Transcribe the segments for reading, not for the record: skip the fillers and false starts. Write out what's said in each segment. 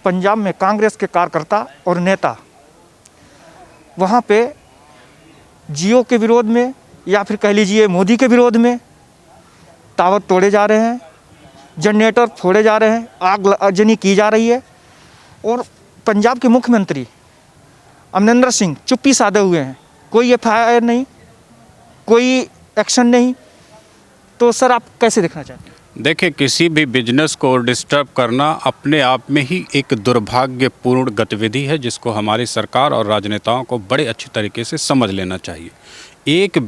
पंजाब में कांग्रेस के कार्यकर्ता और नेता वहाँ पे जियो के विरोध में या फिर कह लीजिए मोदी के विरोध में टावर तोड़े जा रहे हैं, जनरेटर फोड़े जा रहे हैं, आगजनी की जा रही है। और पंजाब के मुख्यमंत्री अमरिंदर सिंह चुप्पी साधे हुए हैं, कोई एफआईआर नहीं, कोई एक्शन नहीं। तो सर आप कैसे देखना चाहते हैं? देखिए, किसी भी बिजनेस को डिस्टर्ब करना अपने आप में ही एक दुर्भाग्यपूर्ण गतिविधि है, जिसको हमारी सरकार और राजनेताओं को बड़े अच्छी तरीके से समझ लेना चाहिए। एक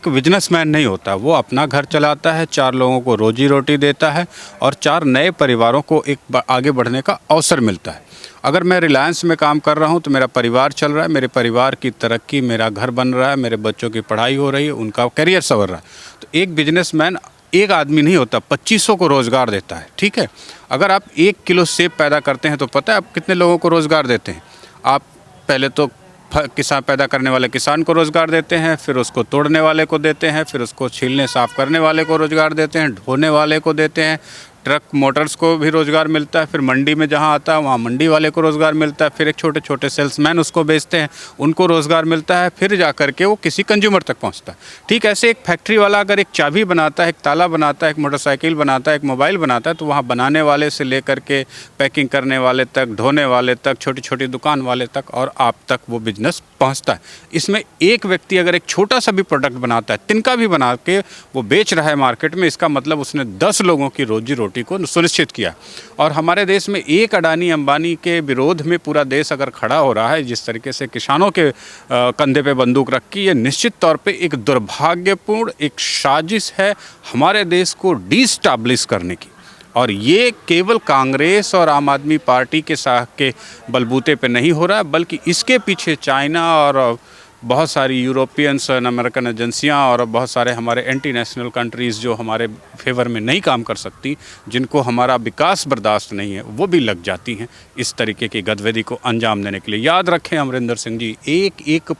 बिजनेसमैन नहीं होता, वो अपना घर चलाता है, 4 लोगों को रोजी रोटी देता है और 4 नए परिवारों को एक आगे बढ़ने का अवसर मिलता है। अगर मैं रिलायंस में काम कर रहा हूं तो मेरा परिवार चल रहा है, मेरे परिवार की तरक्की, मेरा घर बन रहा है, मेरे बच्चों की पढ़ाई हो रही है, उनका करियर संवर रहा है। तो एक बिजनेसमैन एक आदमी नहीं होता, 2500 को रोज़गार देता है। ठीक है, अगर आप 1 किलो सेब पैदा करते हैं तो पता है आप कितने लोगों को रोज़गार देते हैं? आप पहले तो किसान पैदा करने वाले किसान को रोज़गार देते हैं, फिर उसको तोड़ने वाले को देते हैं, फिर उसको छीलने साफ़ करने वाले को रोज़गार देते हैं, ढोने वाले को देते हैं, ट्रक मोटर्स को भी रोज़गार मिलता है, फिर मंडी में जहाँ आता है वहाँ मंडी वाले को रोज़गार मिलता है, फिर एक छोटे छोटे सेल्समैन उसको बेचते हैं, उनको रोज़गार मिलता है, फिर जा कर के वो किसी कंज्यूमर तक पहुँचता है। ठीक ऐसे एक फैक्ट्री वाला अगर एक चाबी बनाता है, एक ताला बनाता है, एक मोटरसाइकिल बनाता है, एक मोबाइल बनाता है, तो वहाँ बनाने वाले से लेकर के पैकिंग करने वाले तक, ढोने वाले तक, छोटी छोटी दुकान वाले तक और आप तक वो बिजनेस पहुँचता है। इसमें एक व्यक्ति अगर एक छोटा सा भी प्रोडक्ट बनाता है, तिनका भी बना के वो बेच रहा है मार्केट में, इसका मतलब उसने 10 लोगों की रोजी रोटी को सुनिश्चित किया। और हमारे देश में एक अडानी अंबानी के विरोध में पूरा देश अगर खड़ा हो रहा है, जिस तरीके से किसानों के कंधे पे बंदूक रख के, ये निश्चित तौर पे एक दुर्भाग्यपूर्ण एक साजिश है हमारे देश को डिस्टैब्लिश करने की। और ये केवल कांग्रेस और आम आदमी पार्टी के साथ के बलबूते पे नहीं हो रहा है, बल्कि इसके पीछे चाइना और बहुत सारी यूरोपियंस और अमेरिकन एजेंसियां और बहुत सारे हमारे एंटी नेशनल कंट्रीज़ जो हमारे फेवर में नहीं काम कर सकती, जिनको हमारा विकास बर्दाश्त नहीं है, वो भी लग जाती हैं इस तरीके की गतिविधि को अंजाम देने के लिए। याद रखें अमरिंदर सिंह जी, एक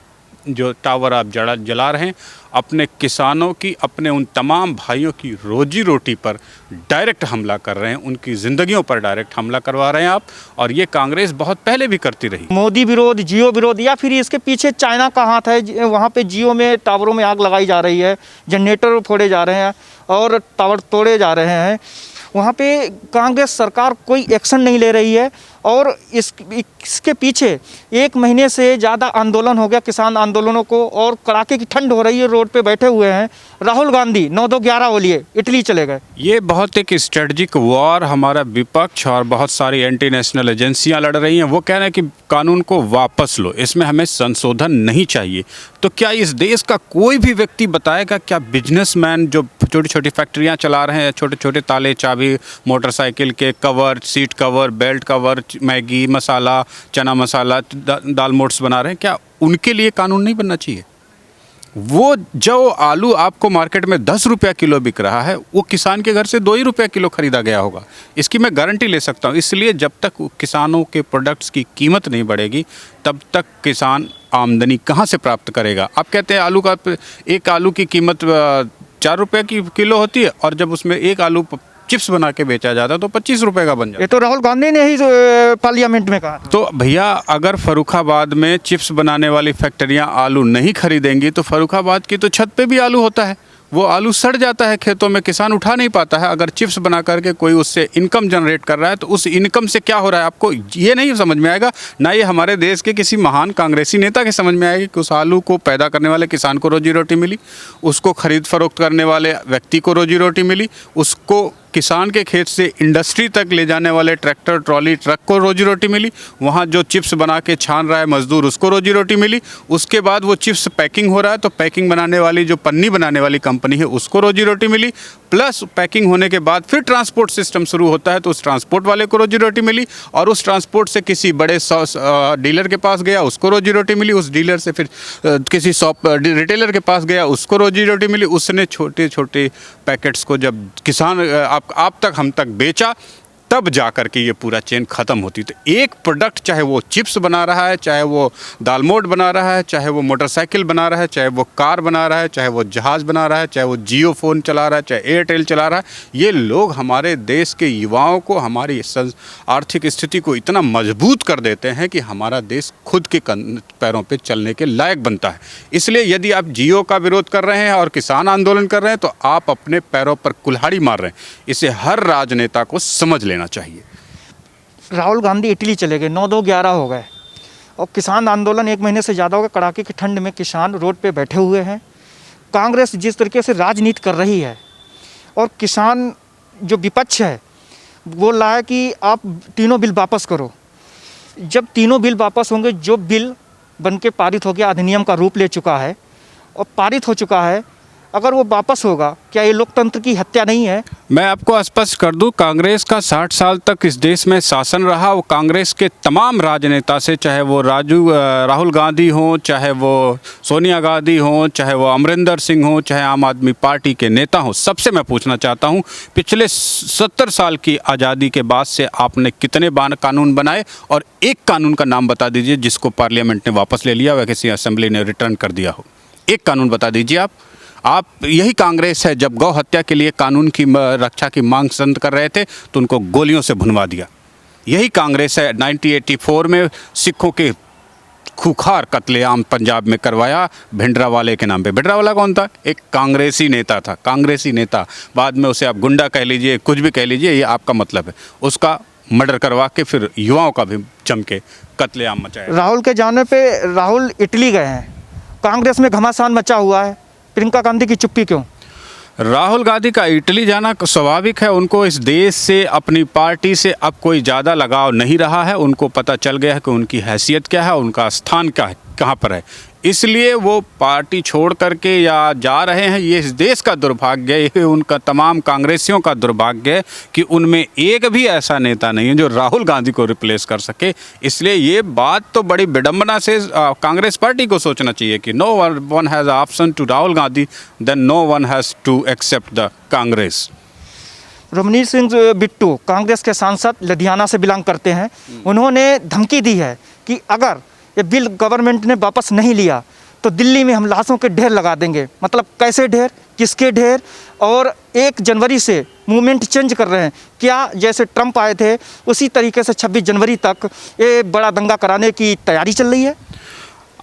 जो टावर आप जला रहे हैं, अपने किसानों की, अपने उन तमाम भाइयों की रोजी रोटी पर डायरेक्ट हमला कर रहे हैं, उनकी ज़िंदगियों पर डायरेक्ट हमला करवा रहे हैं आप। और ये कांग्रेस बहुत पहले भी करती रही। मोदी विरोध, जियो विरोध, या फिर इसके पीछे चाइना का हाथ है? वहाँ पे जियो में टावरों में आग लगाई जा रही है, जनरेटर फोड़े जा रहे हैं और टावर तोड़े जा रहे हैं। वहाँ पे कांग्रेस सरकार कोई एक्शन नहीं ले रही है। और इसके पीछे 1 महीने से ज़्यादा आंदोलन हो गया, किसान आंदोलनों को, और कड़ाके की ठंड हो रही है, रोड पे बैठे हुए हैं। राहुल गांधी 9-2-11 बोलिए इटली चले गए। ये बहुत एक स्ट्रेटजिक वॉर हमारा विपक्ष और बहुत सारी एंटी नेशनल एजेंसियां लड़ रही हैं। वो कह रहे हैं कि कानून को वापस लो, इसमें हमें संशोधन नहीं चाहिए। तो क्या इस देश का कोई भी व्यक्ति बताएगा, क्या बिजनेसमैन जो छोटी छोटी फैक्ट्रियां चला रहे हैं, छोटे छोटे ताले चाबी, मोटरसाइकिल के cover, seat cover, belt cover, Maggi मसाला, चना मसाला, दाल मोट्स बना रहे हैं, क्या उनके लिए कानून नहीं बनना चाहिए? वो जो आलू आपको मार्केट में 10 रुपया किलो बिक रहा है, वो किसान के घर से 2 ही रुपया किलो खरीदा गया होगा। इसकी मैं गारंटी ले सकता हूँ। इसलिए जब तक किसानों के प्रोडक्ट्स की कीमत नहीं बढ़ेगी, तब तक किसान आमदनी कहाँ से प्राप्त करेगा? आप कहते हैं आलू का, एक आलू की कीमत 4 रुपये की किलो होती है, और जब उसमें एक आलू चिप्स बना के बेचा जाता है तो 25 रुपए का बन जाता है। ये तो राहुल गांधी ने ही पार्लियामेंट में कहा। तो भैया, अगर फर्रुखाबाद में चिप्स बनाने वाली फैक्ट्रियां आलू नहीं खरीदेंगी तो फर्रुखाबाद की तो छत पे भी आलू होता है, वो आलू सड़ जाता है खेतों में, किसान उठा नहीं पाता है। अगर चिप्स बना करके कोई उससे इनकम जनरेट कर रहा है तो उस इनकम से क्या हो रहा है आपको ये नहीं समझ में आएगा। ना ये हमारे देश के किसी महान कांग्रेसी नेता के समझ में आएगा कि उस आलू को पैदा करने वाले किसान को रोजी रोटी मिली, उसको खरीद फरोख्त करने वाले व्यक्ति को रोजी रोटी मिली, उसको किसान के खेत से इंडस्ट्री तक ले जाने वाले ट्रैक्टर, ट्रॉली, ट्रक को रोजी रोटी मिली, वहाँ जो चिप्स बना के छान रहा है मजदूर, उसको रोजी रोटी मिली। उसके बाद वो चिप्स पैकिंग हो रहा है तो पैकिंग बनाने वाली, जो पन्नी बनाने वाली कंपनी है, उसको रोजी रोटी मिली। प्लस पैकिंग होने के बाद फिर ट्रांसपोर्ट सिस्टम शुरू होता है तो उस ट्रांसपोर्ट वाले को रोजी रोटी मिली, और उस ट्रांसपोर्ट से किसी बड़े डीलर के पास गया, उसको रोजी रोटी मिली, उस डीलर से फिर किसी रिटेलर के पास गया, उसको रोजी रोटी मिली। उसने छोटे छोटे पैकेट्स को जब किसान आप तक हम तक बेचा, तब जा कर के ये पूरा चेन ख़त्म होती। तो एक प्रोडक्ट, चाहे वो चिप्स बना रहा है, चाहे वो दालमोट बना रहा है, चाहे वो मोटरसाइकिल बना रहा है, चाहे वो कार बना रहा है, चाहे वो जहाज़ बना रहा है, चाहे वो जियो फ़ोन चला रहा है, चाहे एयरटेल चला रहा है, ये लोग हमारे देश के युवाओं को, हमारी आर्थिक स्थिति को इतना मजबूत कर देते हैं कि हमारा देश खुद के पैरों पर चलने के लायक बनता है। इसलिए यदि आप जियो का विरोध कर रहे हैं और किसान आंदोलन कर रहे हैं तो आप अपने पैरों पर कुल्हाड़ी मार रहे हैं। इसे हर राजनेता को समझ लेना चाहिए। राहुल गांधी इटली चले गए, 9-2-11 हो गए और किसान आंदोलन 1 महीने से ज़्यादा हो गया। कड़ाके की ठंड में किसान रोड पे बैठे हुए हैं। कांग्रेस जिस तरीके से राजनीति कर रही है और किसान जो विपक्ष है बोल रहा है कि आप तीनों बिल वापस करो। जब तीनों बिल वापस होंगे, जो बिल बन के पारित हो गया, अधिनियम का रूप ले चुका है और पारित हो चुका है, अगर वो वापस होगा, क्या ये लोकतंत्र की हत्या नहीं है? मैं आपको स्पष्ट कर दूं, कांग्रेस का 60 साल तक इस देश में शासन रहा। वो कांग्रेस के तमाम राजनेता से, चाहे वो राहुल गांधी हों, चाहे वो सोनिया गांधी हों, चाहे वो अमरिंदर सिंह हों, चाहे आम आदमी पार्टी के नेता हों, सबसे मैं पूछना चाहता हूं, पिछले 70 साल की आज़ादी के बाद से आपने कितने कानून बनाए? और एक कानून का नाम बता दीजिए जिसको पार्लियामेंट ने वापस ले लिया, वह किसी असेंबली ने रिटर्न कर दिया हो। एक कानून बता दीजिए आप। यही कांग्रेस है, जब गौ हत्या के लिए कानून की रक्षा की मांग संत कर रहे थे तो उनको गोलियों से भुनवा दिया। यही कांग्रेस है 1984 में सिखों के खूंखार कत्लेआम पंजाब में करवाया भिंडरावाले के नाम पे। भिंडरावाला कौन था? एक कांग्रेसी नेता था, कांग्रेसी नेता। बाद में उसे आप गुंडा कह लीजिए, कुछ भी कह लीजिए, ये आपका मतलब है। उसका मर्डर करवा के फिर युवाओं का भी जम के कत्लेआम मचाया। राहुल के जाने पे राहुल इटली गए हैं, कांग्रेस में घमासान मचा हुआ है। प्रियंका गांधी की चुप्पी क्यों? राहुल गांधी का इटली जाना स्वाभाविक है। उनको इस देश से, अपनी पार्टी से अब कोई ज़्यादा लगाव नहीं रहा है। उनको पता चल गया है कि उनकी हैसियत क्या है, उनका स्थान क्या है, कहाँ पर है। इसलिए वो पार्टी छोड़ करके या जा रहे हैं। ये इस देश का दुर्भाग्य है, ये उनका तमाम कांग्रेसियों का दुर्भाग्य है कि उनमें एक भी ऐसा नेता नहीं है जो राहुल गांधी को रिप्लेस कर सके। इसलिए ये बात तो बड़ी विडंबना से कांग्रेस पार्टी को सोचना चाहिए कि no one has option to Rahul Gandhi, then no one has to accept the Congress. Ramneet Singh Bittu Congress के सांसद लुधियाना से बिलोंग करते हैं। उन्होंने धमकी दी है कि अगर ये बिल गवर्नमेंट ने वापस नहीं लिया तो दिल्ली में हम लाशों के ढेर लगा देंगे। मतलब कैसे ढेर, किसके ढेर? और 1 जनवरी से मूवमेंट चेंज कर रहे हैं। क्या जैसे ट्रंप आए थे उसी तरीके से 26 जनवरी तक ये बड़ा दंगा कराने की तैयारी चल रही है?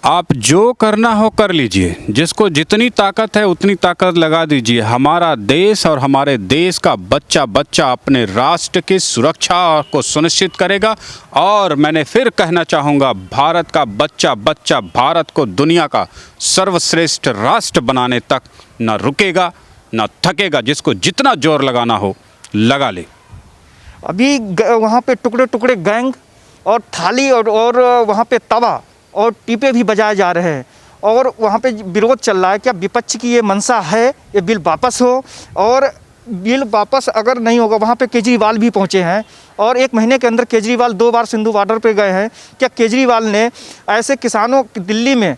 आप जो करना हो कर लीजिए, जिसको जितनी ताकत है उतनी ताकत लगा दीजिए। हमारा देश और हमारे देश का बच्चा बच्चा अपने राष्ट्र की सुरक्षा को सुनिश्चित करेगा। और मैंने फिर कहना चाहूँगा, भारत का बच्चा बच्चा भारत को दुनिया का सर्वश्रेष्ठ राष्ट्र बनाने तक न रुकेगा न थकेगा। जिसको जितना जोर लगाना हो लगा ले। अभी वहाँ पे टुकड़े टुकड़े गैंग और थाली और वहाँ पे तवा और टीपे भी बजाए जा रहे हैं और वहाँ पे विरोध चल रहा है। क्या विपक्ष की ये मंशा है ये बिल वापस हो? और बिल वापस अगर नहीं होगा, वहाँ पे केजरीवाल भी पहुँचे हैं और 1 महीने के अंदर केजरीवाल 2 बार सिंधु बॉर्डर पे गए हैं। क्या केजरीवाल ने ऐसे किसानों, दिल्ली में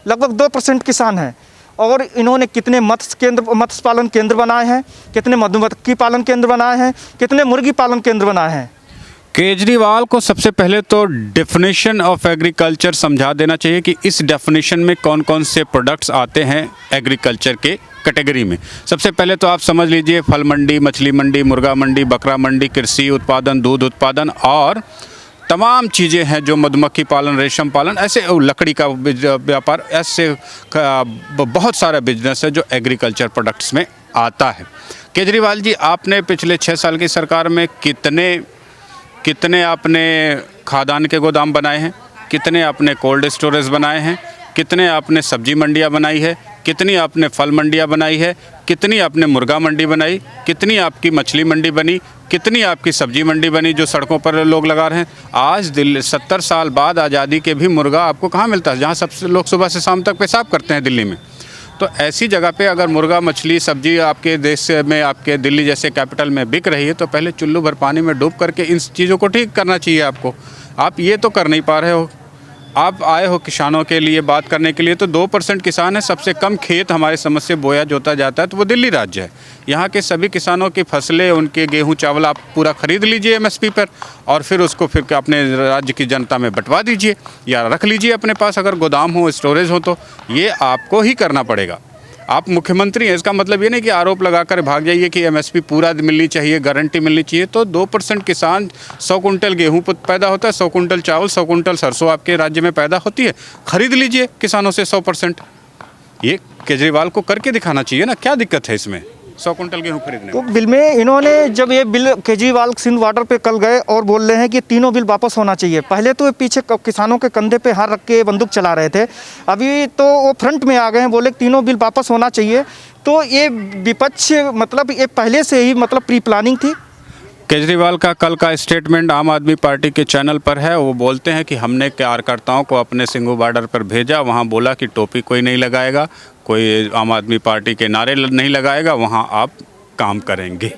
लगभग 2% किसान हैं और इन्होंने कितने मत्स्य पालन केंद्र बनाए हैं, कितने मधुमक्खी पालन केंद्र बनाए हैं, कितने मुर्गी पालन केंद्र बनाए हैं? केजरीवाल को सबसे पहले तो डेफिनेशन ऑफ एग्रीकल्चर समझा देना चाहिए कि इस डेफिनेशन में कौन कौन से प्रोडक्ट्स आते हैं एग्रीकल्चर के कैटेगरी में। सबसे पहले तो आप समझ लीजिए, फल मंडी, मछली मंडी, मुर्गा मंडी, बकरा मंडी, कृषि उत्पादन, दूध उत्पादन और तमाम चीज़ें हैं जो मधुमक्खी पालन, रेशम पालन, ऐसे लकड़ी का व्यापार, ऐसे बहुत सारा बिजनेस है जो एग्रीकल्चर प्रोडक्ट्स में आता है। केजरीवाल जी, आपने पिछले 6 साल की सरकार में कितने आपने खादान के गोदाम बनाए हैं, कितने आपने कोल्ड स्टोरेज बनाए हैं, कितने आपने सब्जी मंडियां बनाई है, कितनी आपने फल मंडियां बनाई है, कितनी आपने मुर्गा मंडी बनाई, कितनी आपकी मछली मंडी बनी, कितनी आपकी सब्जी मंडी बनी जो सड़कों पर लोग लगा रहे हैं। आज दिल्ली 70 साल बाद आज़ादी के भी मुर्गा आपको कहाँ मिलता है, जहाँ सबसे लोग सुबह से शाम तक पेशाब करते हैं दिल्ली में। तो ऐसी जगह पे अगर मुर्गा, मछली, सब्जी आपके देश में, आपके दिल्ली जैसे कैपिटल में बिक रही है तो पहले चुल्लू भर पानी में डूब करके इन चीज़ों को ठीक करना चाहिए आपको। आप ये तो कर नहीं पा रहे हो। आप आए हो किसानों के लिए बात करने के लिए, तो 2% किसान है। सबसे कम खेत हमारे समझ से बोया जोता जाता है तो वो दिल्ली राज्य है। यहाँ के सभी किसानों की फसलें, उनके गेहूं चावल आप पूरा खरीद लीजिए एमएसपी पर, और फिर उसको फिर अपने राज्य की जनता में बंटवा दीजिए या रख लीजिए अपने पास, अगर गोदाम हो, स्टोरेज हो। तो ये आपको ही करना पड़ेगा। आप मुख्यमंत्री हैं, इसका मतलब ये नहीं कि आरोप लगाकर भाग जाइए कि एमएसपी पूरा मिलनी चाहिए, गारंटी मिलनी चाहिए। तो 2% किसान 100 कुंटल गेहूं पैदा होता है, 100 कुंटल चावल, 100 कुंटल सरसों आपके राज्य में पैदा होती है। खरीद लीजिए किसानों से 100%। ये केजरीवाल को करके दिखाना चाहिए ना, क्या दिक्कत है इसमें 100 कुंटल गेहूं खरीदने तो में। बिल में इन्होंने जब ये बिल केजरीवाल सिंध बॉर्डर पे कल गए और बोल रहे हैं कि तीनों बिल वापस होना चाहिए। पहले तो ये पीछे किसानों के कंधे पे हाथ रख के बंदूक चला रहे थे, अभी तो वो फ्रंट में आ गए हैं, बोले तीनों बिल वापस होना चाहिए। तो ये विपक्ष मतलब ये पहले से ही मतलब प्री प्लानिंग थी। केजरीवाल का कल का स्टेटमेंट आम आदमी पार्टी के चैनल पर है। वो बोलते हैं कि हमने कार्यकर्ताओं को अपने सिंघू बॉर्डर पर भेजा, वहाँ बोला कि टोपी कोई नहीं लगाएगा, कोई आम आदमी पार्टी के नारे नहीं लगाएगा, वहाँ आप काम करेंगे।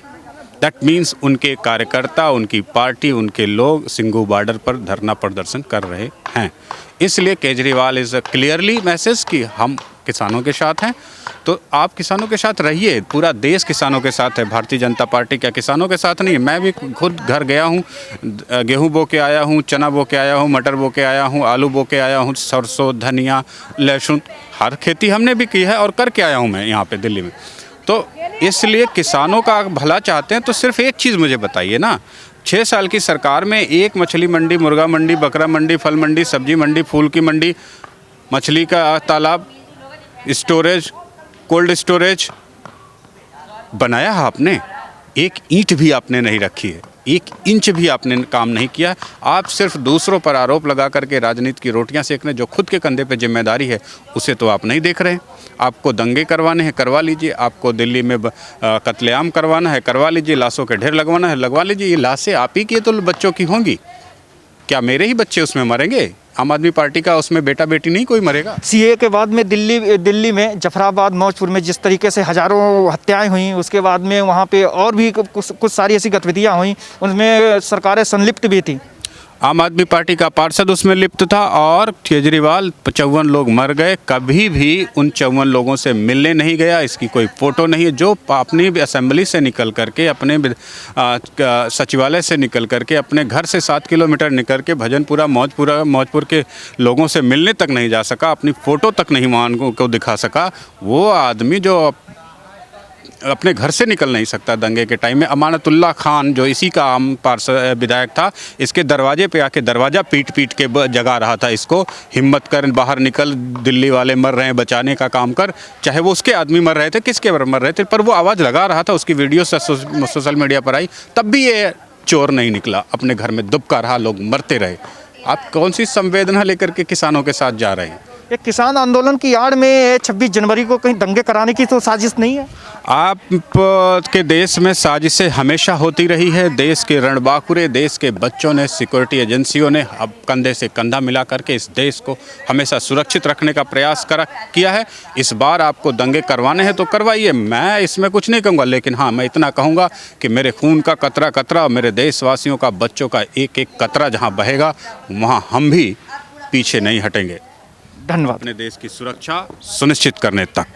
दैट मीन्स उनके कार्यकर्ता, उनकी पार्टी, उनके लोग सिंघू बॉर्डर पर धरना प्रदर्शन कर रहे हैं। इसलिए Kejriwal is a clearly message कि हम किसानों के साथ हैं। तो आप किसानों के साथ रहिए, पूरा देश किसानों के साथ है। भारतीय जनता पार्टी क्या किसानों के साथ नहीं है? मैं भी खुद घर गया हूँ, गेहूं बो के आया हूँ, चना बो के आया हूँ, मटर बो के आया हूँ, आलू बो के आया हूँ, सरसों, धनिया, लहसुन, हर खेती हमने भी की है और करके आया हूँ मैं यहाँ पे दिल्ली में। तो इसलिए किसानों का भला चाहते हैं तो सिर्फ एक चीज़ मुझे बताइए ना, 6 साल की सरकार में एक मछली मंडी, मुर्गा मंडी, बकरा मंडी, फल मंडी, सब्जी मंडी, फूल की मंडी, मछली का तालाब, स्टोरेज, कोल्ड स्टोरेज बनाया है आपने? एक ईंट भी आपने नहीं रखी है, 1 इंच भी आपने काम नहीं किया। आप सिर्फ दूसरों पर आरोप लगा करके राजनीति की रोटियां सेकने, जो खुद के कंधे पे जिम्मेदारी है उसे तो आप नहीं देख रहे हैं। आपको दंगे करवाने हैं, करवा लीजिए। आपको दिल्ली में कत्लेआम करवाना है, करवा लीजिए। लाशों के ढेर लगवाना है, लगवा लीजिए। ये लाशें आप ही की तो बच्चों की होंगी, क्या मेरे ही बच्चे उसमें मरेंगे? आम आदमी पार्टी का उसमें बेटा बेटी नहीं कोई मरेगा। सीए के बाद में दिल्ली में जफराबाद, मौजपुर में जिस तरीके से हज़ारों हत्याएं हुई, उसके बाद में वहाँ पे और भी कुछ सारी ऐसी गतिविधियाँ हुई, उनमें सरकारें संलिप्त भी थी। आम आदमी पार्टी का पार्षद उसमें लिप्त था और केजरीवाल 54 लोग मर गए, कभी भी उन 54 लोगों से मिलने नहीं गया। इसकी कोई फ़ोटो नहीं है। जो अपनी असेंबली से निकल करके, अपने सचिवालय से निकल करके, अपने घर से 7 किलोमीटर निकल के भजनपुरा, मौजपुर के लोगों से मिलने तक नहीं जा सका, अपनी फ़ोटो तक नहीं वहाँ को दिखा सका, वो आदमी जो अपने घर से निकल नहीं सकता दंगे के टाइम में। अमानतुल्लाह खान जो इसी का आम पार्षद विधायक था, इसके दरवाजे पे आके दरवाज़ा पीट के जगा रहा था इसको, हिम्मत कर बाहर निकल, दिल्ली वाले मर रहे हैं, बचाने का काम कर। चाहे वो उसके आदमी मर रहे थे, किसके मर रहे थे, पर वो आवाज़ लगा रहा था। उसकी वीडियो सोशल मीडिया पर आई, तब भी ये चोर नहीं निकला, अपने घर में दुबका रहा, लोग मरते रहे। आप कौन सी संवेदना लेकर के किसानों के साथ जा रहे हैं? एक किसान आंदोलन की आड़ में 26 जनवरी को कहीं दंगे कराने की तो साजिश नहीं है? आप के देश में साजिशें हमेशा होती रही है। देश के रणबांकुरे, देश के बच्चों ने, सिक्योरिटी एजेंसियों ने अब कंधे से कंधा मिला करके इस देश को हमेशा सुरक्षित रखने का प्रयास किया है। इस बार आपको दंगे करवाने हैं तो करवाइए, मैं इसमें कुछ नहीं कहूँगा। लेकिन हाँ, मैं इतना कहूँगा कि मेरे खून का कतरा कतरा, मेरे देशवासियों का, बच्चों का एक एक कतरा जहाँ बहेगा, वहाँ हम भी पीछे नहीं हटेंगे धन्यवाद। अपने देश की सुरक्षा सुनिश्चित करने तक।